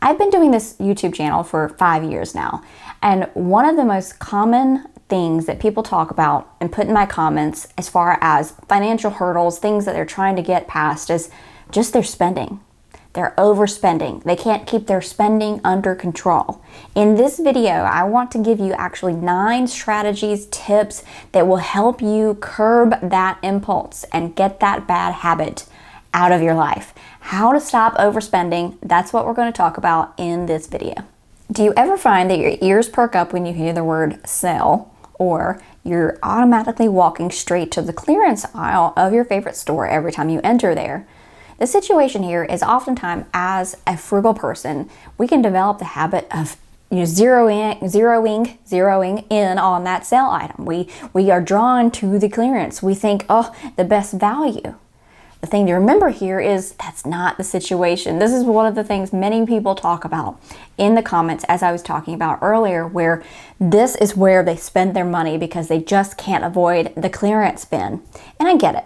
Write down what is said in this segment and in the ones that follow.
I've been doing this YouTube channel for 5 years now, and one of the most common things that people talk about and put in my comments as far as financial hurdles, things that they're trying to get past, is just their spending. They're overspending. They can't keep their spending under control. In this video, I want to give you actually 9 strategies, tips that will help you curb that impulse and get that bad habit out of your life. How to stop overspending, that's what we're going to talk about in this video. Do you ever find that your ears perk up when you hear the word sale, or you're automatically walking straight to the clearance aisle of your favorite store every time you enter there? The situation here is oftentimes, as a frugal person, we can develop the habit of zeroing in on that sale item. We are drawn to the clearance. We think, oh, the best value. The thing to remember here is that's not the situation. This is one of the things many people talk about in the comments, as I was talking about earlier, where this is where they spend their money because they just can't avoid the clearance bin. And I get it.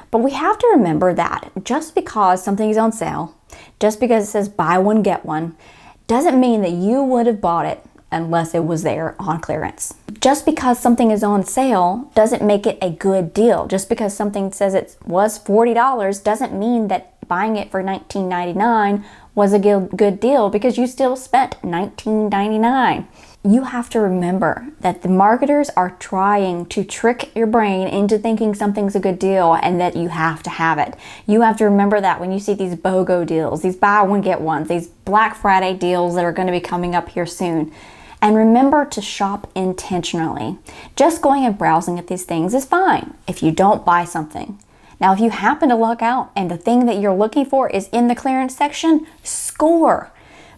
But we have to remember that just because something is on sale, just because it says buy one, get one, doesn't mean that you would have bought it unless it was there on clearance. Just because something is on sale doesn't make it a good deal. Just because something says it was $40 doesn't mean that buying it for $19.99 was a good deal, because you still spent $19.99. You have to remember that the marketers are trying to trick your brain into thinking something's a good deal and that you have to have it. You have to remember that when you see these BOGO deals, these buy one get ones, these Black Friday deals that are going to be coming up here soon. And remember to shop intentionally. Just going and browsing at these things is fine if you don't buy something. Now, if you happen to luck out and the thing that you're looking for is in the clearance section, score.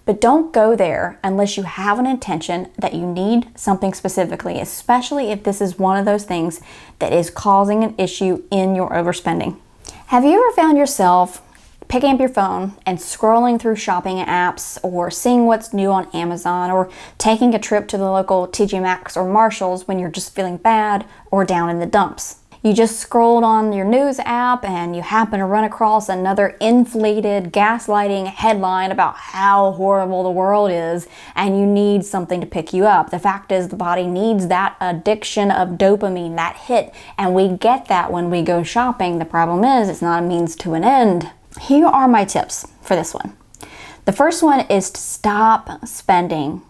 But don't go there unless you have an intention that you need something specifically, especially if this is one of those things that is causing an issue in your overspending. Have you ever found yourself picking up your phone and scrolling through shopping apps, or seeing what's new on Amazon, or taking a trip to the local TJ Maxx or Marshall's when you're just feeling bad or down in the dumps? You just scrolled on your news app and you happen to run across another inflated, gaslighting headline about how horrible the world is, and you need something to pick you up. The fact is, the body needs that addiction of dopamine, that hit, and we get that when we go shopping. The problem is, it's not a means to an end. Here are my tips for this one. The first one is to stop spending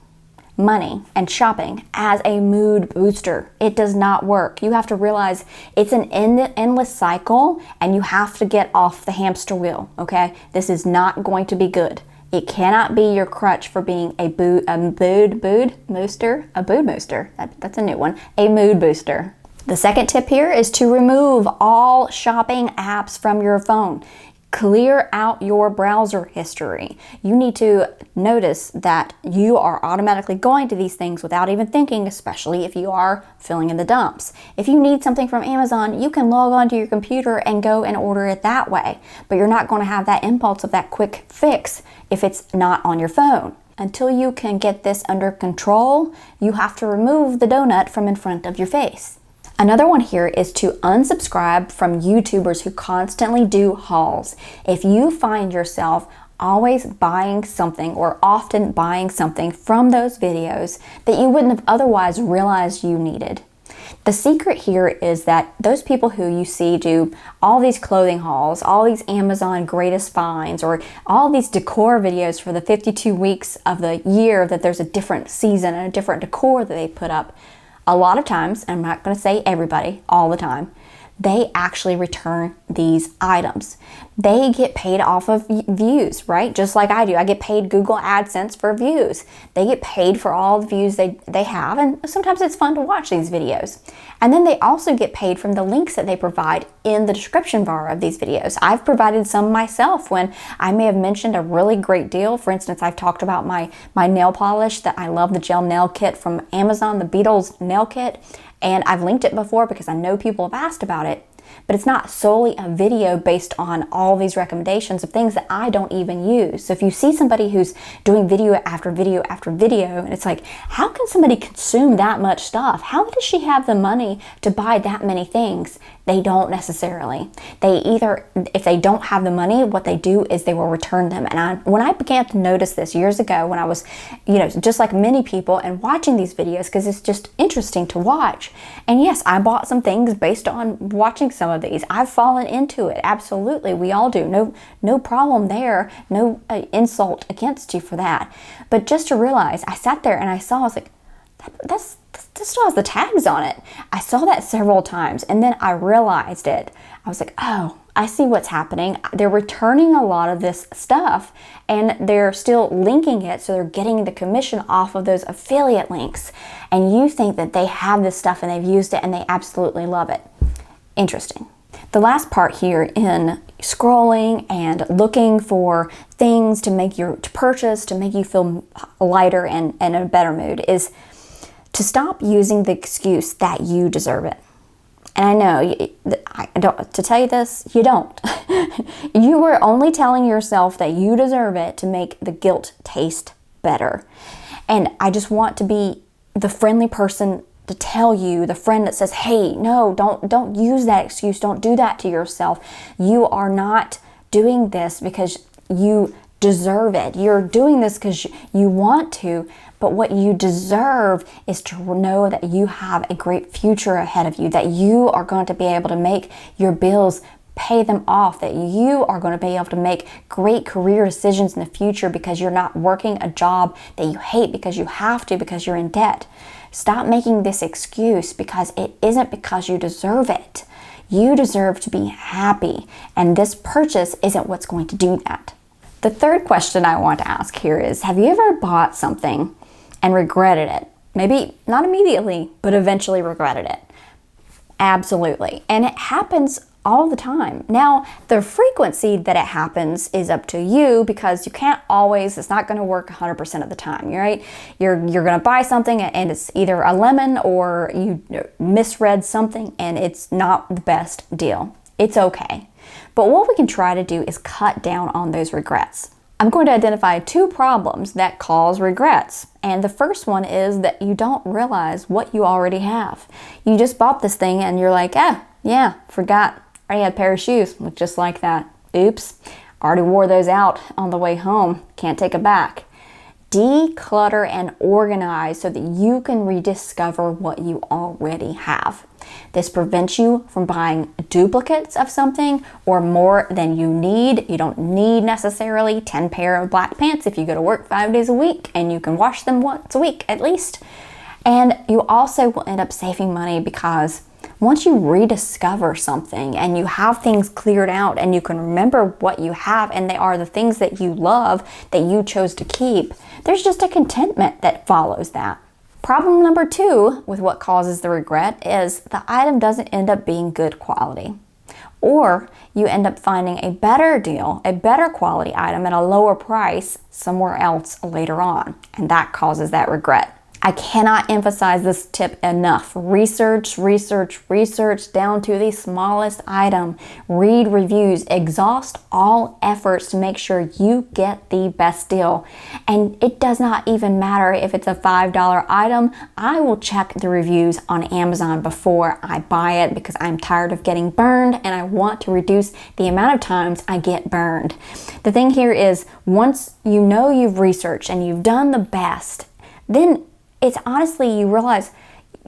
money and shopping as a mood booster. It does not work. You have to realize it's an endless cycle, and you have to get off the hamster wheel, okay? This is not going to be good. It cannot be your crutch for being a mood booster. That's a new one. A mood booster. The second tip here is to remove all shopping apps from your phone. Clear out your browser history. You need to notice that you are automatically going to these things without even thinking, especially if you are filling in the dumps. If you need something from Amazon, you can log onto your computer and go and order it that way. But you're not going to have that impulse of that quick fix if it's not on your phone. Until you can get this under control, you have to remove the donut from in front of your face. Another one here is to unsubscribe from YouTubers who constantly do hauls. If you find yourself always buying something, or often buying something from those videos that you wouldn't have otherwise realized you needed, the secret here is that those people who you see do all these clothing hauls, all these Amazon greatest finds, or all these decor videos for the 52 weeks of the year that there's a different season and a different decor that they put up, a lot of times, I'm not going to say everybody, all the time, they actually return these items. They get paid off of views, right? Just like I do. I get paid Google AdSense for views. They get paid for all the views they have, and sometimes it's fun to watch these videos. And then they also get paid from the links that they provide in the description bar of these videos. I've provided some myself when I may have mentioned a really great deal. For instance, I've talked about my nail polish that I love, the gel nail kit from Amazon, the Beatles nail kit. And I've linked it before because I know people have asked about it. but it's not solely a video based on all these recommendations of things that I don't even use. So if you see somebody who's doing video after video after video, and it's like, how can somebody consume that much stuff? How does she have the money to buy that many things? They don't necessarily. They either, if they don't have the money, what they do is they will return them. And when I began to notice this years ago, when I was, just like many people, and watching these videos, because it's just interesting to watch. And yes, I bought some things based on watching some of these. I've fallen into it. Absolutely. We all do. No problem there. No insult against you for that. But just to realize, I sat there and I was like, this still has the tags on it. I saw that several times, and then I realized it. I was like, oh, I see what's happening. They're returning a lot of this stuff, and they're still linking it, so they're getting the commission off of those affiliate links. And you think that they have this stuff and they've used it and they absolutely love it. Interesting. The last part here in scrolling and looking for things to purchase, to make you feel lighter and in a better mood, is to stop using the excuse that you deserve it. And I know, to tell you this, you don't. You are only telling yourself that you deserve it to make the guilt taste better. And I just want to be the friendly person to tell you, the friend that says, hey, no, don't use that excuse. Don't do that to yourself. You are not doing this because you deserve it. You're doing this because you want to, but what you deserve is to know that you have a great future ahead of you, that you are going to be able to make your bills, pay them off, that you are going to be able to make great career decisions in the future because you're not working a job that you hate because you have to, because you're in debt. Stop making this excuse, because it isn't because you deserve it. You deserve to be happy, and this purchase isn't what's going to do that. The third question I want to ask here is, have you ever bought something and regretted it? Maybe not immediately, but eventually regretted it. Absolutely. And it happens all the time. Now, the frequency that it happens is up to you, because you can't always, it's not going to work 100% of the time, right? You're going to buy something and it's either a lemon, or you misread something and it's not the best deal. It's okay. But what we can try to do is cut down on those regrets. I'm going to identify 2 problems that cause regrets. And the first one is that you don't realize what you already have. You just bought this thing and you're like, yeah, forgot. I already had a pair of shoes, look just like that. Oops, already wore those out on the way home. Can't take it back. Declutter and organize so that you can rediscover what you already have. This prevents you from buying duplicates of something or more than you need. You don't need necessarily 10 pair of black pants if you go to work 5 days a week, and you can wash them once a week at least. And you also will end up saving money, because once you rediscover something and you have things cleared out and you can remember what you have, and they are the things that you love, that you chose to keep, there's just a contentment that follows that. Problem number 2 with what causes the regret is the item doesn't end up being good quality. Or you end up finding a better deal, a better quality item at a lower price somewhere else later on, and that causes that regret. I cannot emphasize this tip enough. Research down to the smallest item. Read reviews. Exhaust all efforts to make sure you get the best deal. And it does not even matter if it's a $5 item. I will check the reviews on Amazon before I buy it, because I'm tired of getting burned and I want to reduce the amount of times I get burned. The thing here is, once you know you've researched and you've done the best, then it's honestly, you realize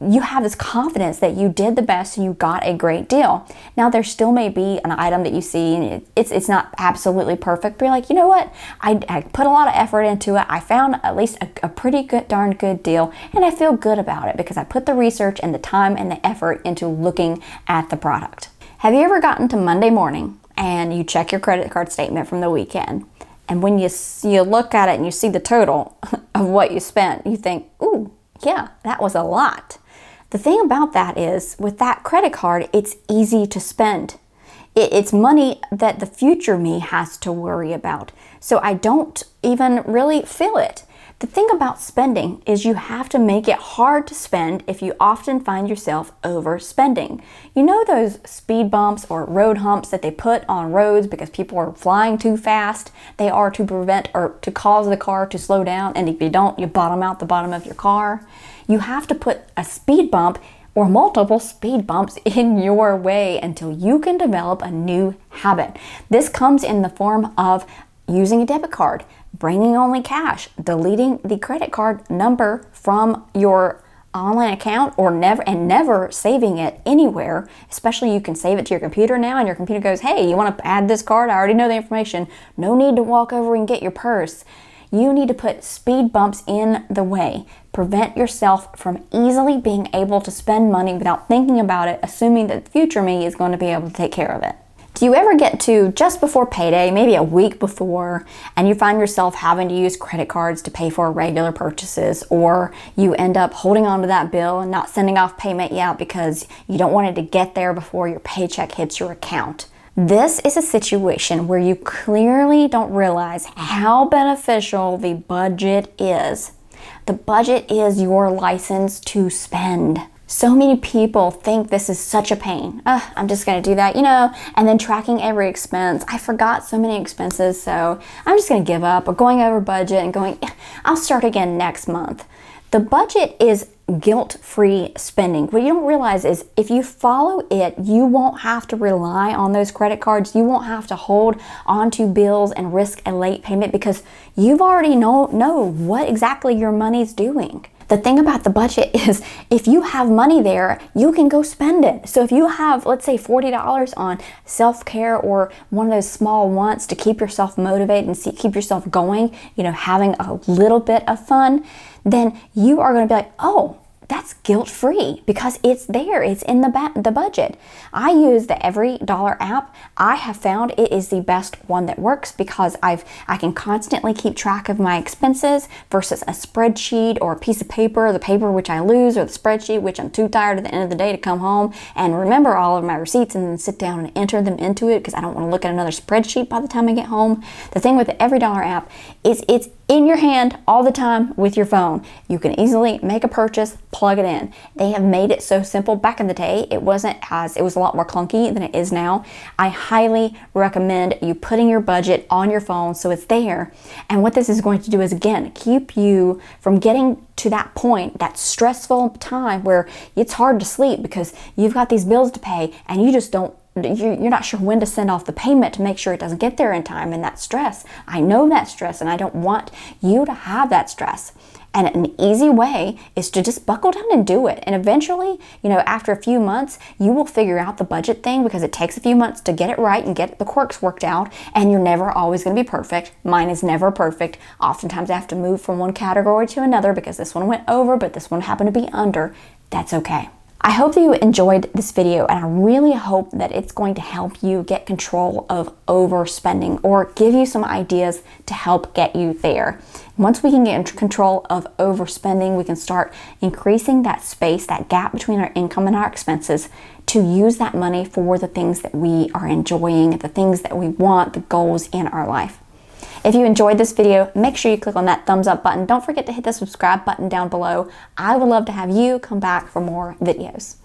you have this confidence that you did the best and you got a great deal. Now, there still may be an item that you see and it's not absolutely perfect, but you're like, you know what? I put a lot of effort into it. I found at least a pretty good, darn good deal, and I feel good about it because I put the research and the time and the effort into looking at the product. Have you ever gotten to Monday morning and you check your credit card statement from the weekend? And when you look at it and you see the total of what you spent, you think, ooh, yeah, that was a lot. The thing about that is, with that credit card, it's easy to spend. It's money that the future me has to worry about. So I don't even really feel it, The thing about spending is you have to make it hard to spend if you often find yourself overspending. You know those speed bumps or road humps that they put on roads because people are flying too fast? They are to prevent or to cause the car to slow down, and if you don't, you bottom out the bottom of your car. You have to put a speed bump or multiple speed bumps in your way until you can develop a new habit. This comes in the form of using a debit card, bringing only cash, deleting the credit card number from your online account or never saving it anywhere. Especially you can save it to your computer now, and your computer goes, hey, you want to add this card? I already know the information. No need to walk over and get your purse. You need to put speed bumps in the way. Prevent yourself from easily being able to spend money without thinking about it, assuming that the future me is going to be able to take care of it. Do you ever get to just before payday, maybe a week before, and you find yourself having to use credit cards to pay for regular purchases, or you end up holding on to that bill and not sending off payment yet because you don't want it to get there before your paycheck hits your account? This is a situation where you clearly don't realize how beneficial the budget is. The budget is your license to spend. So many people think this is such a pain. I'm just going to do that, and then tracking every expense. I forgot so many expenses, so I'm just going to give up, or going over budget and going, I'll start again next month. The budget is guilt-free spending. What you don't realize is if you follow it, you won't have to rely on those credit cards. You won't have to hold onto bills and risk a late payment because you've already know what exactly your money's doing. The thing about the budget is if you have money there, you can go spend it. So if you have, let's say, $40 on self-care or one of those small wants to keep yourself motivated and keep yourself going, having a little bit of fun, then you are going to be like, oh, that's guilt-free because it's there. It's in the budget. I use the Every Dollar app. I have found it is the best one that works because I can constantly keep track of my expenses versus a spreadsheet or a piece of paper, the paper which I lose, or the spreadsheet which I'm too tired at the end of the day to come home and remember all of my receipts and then sit down and enter them into it because I don't want to look at another spreadsheet by the time I get home. The thing with the Every Dollar app is it's in your hand all the time with your phone. You can easily make a purchase, plug it in. They have made it so simple. Back in the day, it was a lot more clunky than it is now. I highly recommend you putting your budget on your phone so it's there. And what this is going to do is, again, keep you from getting to that point, that stressful time where it's hard to sleep because you've got these bills to pay and you're not sure when to send off the payment to make sure it doesn't get there in time, and that stress. I know that stress, and I don't want you to have that stress. And an easy way is to just buckle down and do it. And eventually, after a few months, you will figure out the budget thing because it takes a few months to get it right and get the quirks worked out, and you're never always going to be perfect. Mine is never perfect. Oftentimes I have to move from one category to another because this one went over, but this one happened to be under. That's okay. I hope that you enjoyed this video, and I really hope that it's going to help you get control of overspending or give you some ideas to help get you there. Once we can get in control of overspending, we can start increasing that space, that gap between our income and our expenses, to use that money for the things that we are enjoying, the things that we want, the goals in our life. If you enjoyed this video, make sure you click on that thumbs up button. Don't forget to hit the subscribe button down below. I would love to have you come back for more videos.